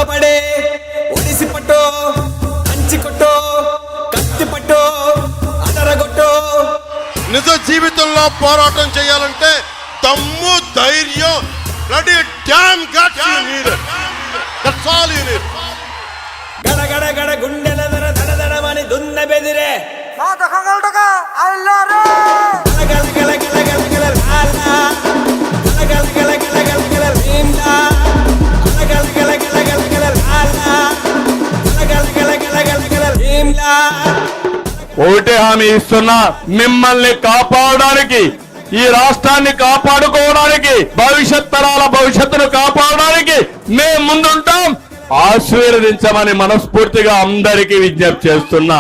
పడే ఒడిసి పట్టు కంచి కొట్టు కత్తి పట్టు అదరగొట్టు. నిజ జీవితంలో పోరాటం చేయాలంటే దమ్ము ధైర్యం bloody damn guts you need it. That's all you need. గడ గడ గడ గుండెల దర దడ దడమని దున్న బెదిరే నా దఖంగల్టక అల్లారే గల గల గల గల గల లాలా గల గల గల గల గల భీమ్లా గల గల గల గల గల లాలా గల గల గల గల గల భీమ్లా. ఒకటే హామీ ఇస్తున్నా, మిమ్మల్ని కాపాడడానికి, ఈ రాష్ట్రాన్ని కాపాడుకోవడానికి, భవిష్యత్ తరాల భవిష్యత్తును కాపాడడానికి మేము ముందుంటాం. ఆశీర్వదించమని మనస్ఫూర్తిగా అందరికీ విజ్ఞప్తి చేస్తున్నా.